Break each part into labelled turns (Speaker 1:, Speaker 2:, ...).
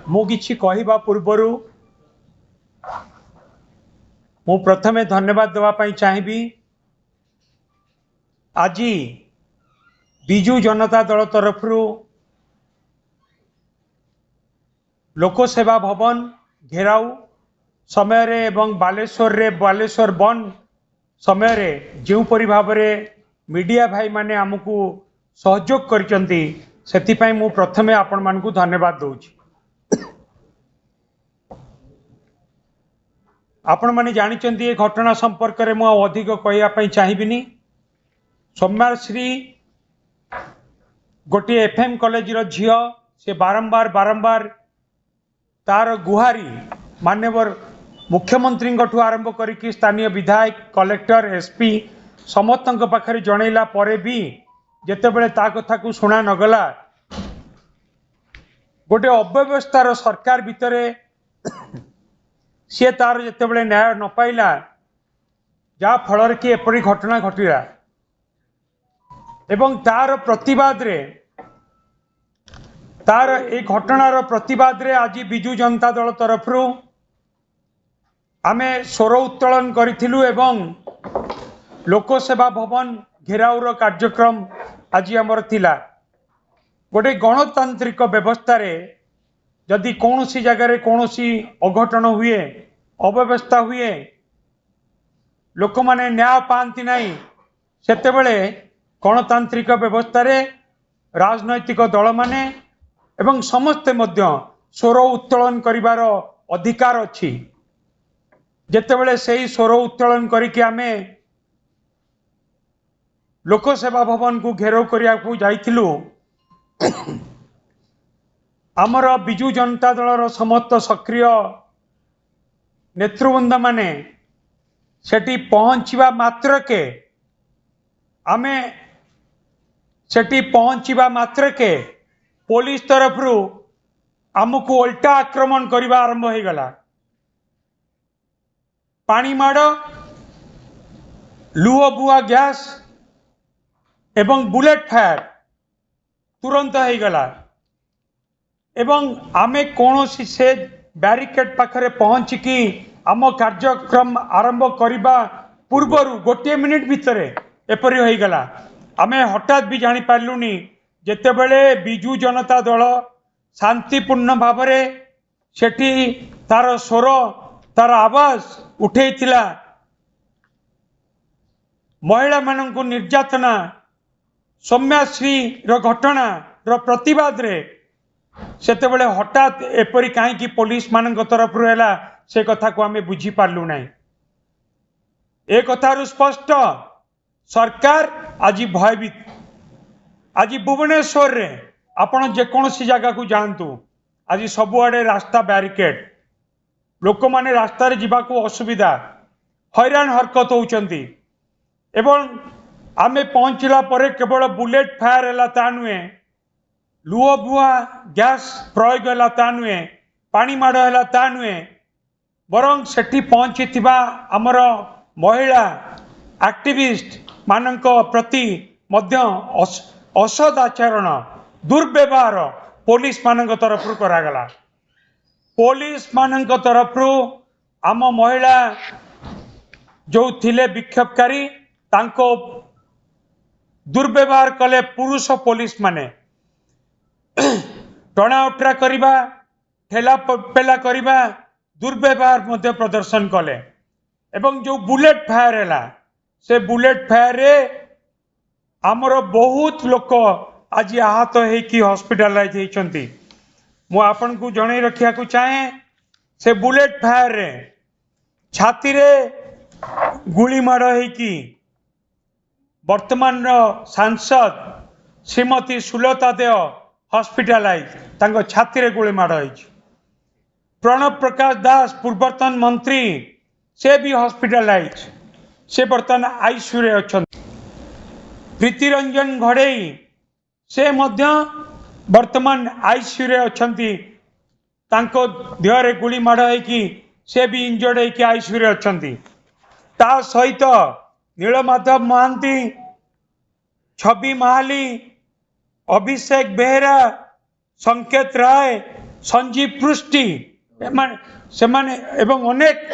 Speaker 1: मु किछि कहिबा पूर्वरु मु प्रथमे धन्यवाद देवा पई चाहिबी। आज बिजू जनता दल तरफरु लोकसेवा भवन घेराव समय रे एवं बालेश्वर बन समय रे जोपरी भाव में मीडिया भाई माने आमको सहयोग करचंती सेति मु प्रथमे आपण मानकु धन्यवाद दउछि। आपण माने जानिचंती ए घटना संपर्क में मु अधिक कहया पई चाहिबिनी। सोमवारश्री गोटे एफएम कॉलेज रो झियो से बारंबार तार गुहारी मान्यवर मुख्यमंत्री आरंभ करिकी स्थानीय विधायक कलेक्टर एसपी समस्त पाखरे जनइला परे भी जेतेबेले ता कथा को शुणा नगला गोटे अव्यवस्थार सरकार भितरे सी तार जेतेबेले न्याय न पाइला जा फल कि एपरी घटना घटिला एवं तार प्रतिवाद रे तार ए घटनार प्रतिवाद रे आज बिजू जनता दल तरफरु आमे स्वर उत्तोलन करिथिलु एवं लोकसेवा भवन घेराउर कार्यक्रम आज आमर थिला। गोटे गणतांत्रिक व्यवस्था रे जदि कौनसी जगह कौनसी अघटन हुए अव्यवस्था हुए लोक माने न्याय पाती नहीं सेतेबेले गणतांत्रिक व्यवस्था रे राजनैतिक दल माने एवं समस्ते मध्य स्वर उत्तोलन करिवार अधिकार अछि। जेतेबेले सेही स्वर उत्तोलन करिके आमे लोकसेवा भवन को घेराव करिया को जाइथिलु आमर बिजू जनता दलर समस्त सक्रिय नेतृवृंद माने सेठी पहुंचवा मात्र के आमे सेठी पहुंचवा मात्र के पुलिस तरफरु आमको उल्टा आक्रमण करने आरंभ हो गला। पानी माड़ लुह बुआ गैस एवं बुलेट फायर तुरंत हो गला एवं आमे कौनसी से बैरिकेड पाखरे पहुंचिकी आम कार्यक्रम आरंभ करने पूर्वर गोटे मिनिट भितर एपरी हो गला। आमे हठात भी जानी पार्लुनी जेतेबेले बिजू जनता दल शांतिपूर्ण भाव सेठी तार स्वर तार आवाज उठेइथिला महिला माननकु निर्यातना सौम्याश्री रो घटना रो प्रतिवाद रे सेतेबेले हठात एपरी काहेकि पुलिस मानक तरफ हैला से कथा को आमे बुझी पारलु नाही। ए कथारु स्पष्ट सरकार आज भयभीत। आज भुवनेश्वर रे आपण जेकोसी जगह को जानतु आज सबुआडे रास्ता बैरिकेड लोक माने रास्ता रे जीवा को असुविधा हैरान हरकत होउचंती एवं आमे पहुंचला परे केवल बुलेट फायर हैला ता नुहे लुह बुआ गैस प्रयोग हैला ता नुहे पानी माड़ हैला ता नुहे बरं सेठी पहुंचीथिबा हमर महिला एक्टिविस्ट मानक प्रति मध्य असद आचरण दुर्व्यवहार पुलिस मानक तरफ करागला। पुलिस मानक तरफ आम महिला जो थिले विक्षोभकारी तांको दुर्व्यवहार कले पुरुष पुलिस माने टणा उठरा करिबा ठेला पेला करिबा दुर्व्यवहार मध्य प्रदर्शन कले एवं जो बुलेट फायर हैला से बुलेट फायर रे आमर बहुत लोक आज आहत होइकी हॉस्पिटलाइज होइचंती। मु आपन को जणे रखिया को चाहे से बुलेट फायर रे छाती रे गुली माड़ होइकी वर्तमान सांसद श्रीमती सुलता देव हॉस्पिटलाइज तांको छाती रे गुली माड़ होइछ। प्रणब प्रकाश दास पूर्वतन मंत्री से भी हॉस्पिटलाइज से बर्तमान आईसीयू रे अछन। प्रीति रंजन घड़ई से मध्य वर्तमान आईसीयू रे अछंती तांको देह रे गुली माड़ होइकी से भी इंजर्ड होइकी आईसीयू रे अछंती। ता सहित नीलमाधव महांती छवि महाली अभिषेक बेहरा संकेत राय संजीव पृष्टि एवं अनेक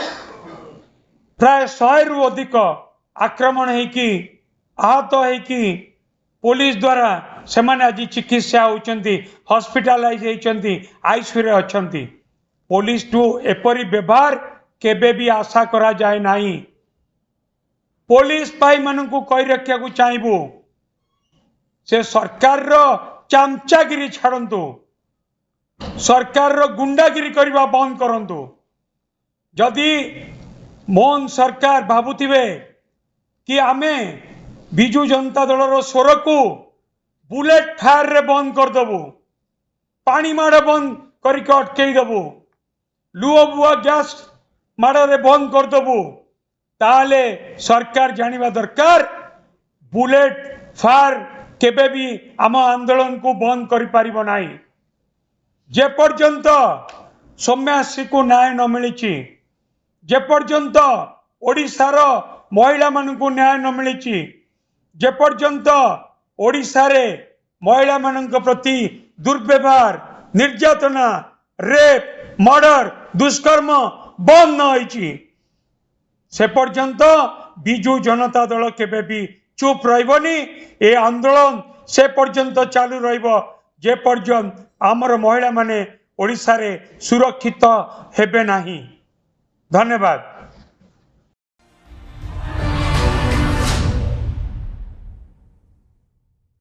Speaker 1: प्राय 100 रु अधिक आक्रमण होगी आहत होगी पुलिस द्वारा से आज चिकित्सा होती हॉस्पिटलाइज होती आईसीयू रे अछंती पुलिस टू एपरी व्यवहार केबे भी आशा करा जाए नहीं। पुलिस भाई मानू कही रखा चाहबू से सरकार रो चामचागिरी छाड़तु सरकार रो गुंडागिरी करवा बंद करंतु। जदि मोहन सरकार भावुथिबे कि आमे बिजू जनता दल रो स्वर को बुलेट फायर रे बंद करदेबू पानी माड़ बंद करके अटकई देबू लुह बुआ गैस माड़ रे बंद करदेबू ताले सरकार जानिबा दरकार बुलेट फायर केबे भी आम आंदोलन को बंद करि पारिबो नाही। जे पर्यंत सौम्याश्री को न्याय न मिली जे पर्यंत ओडिशार महिला मानू न्याय न मिली जे पर्यंत ओडिशा रे महिला मानक प्रति दुर्व्यवहार निर्यातना रेप मर्डर दुष्कर्म बंद न होईची से पर्यंत बिजू जनता दल केबे भी चुप रहिबनी। ए आंदोलन से पर्यंत चालू रहिबो जे पर्यंत आमर महिला माने ओडिशा रे सुरक्षित हेबे नाही। धन्यवाद।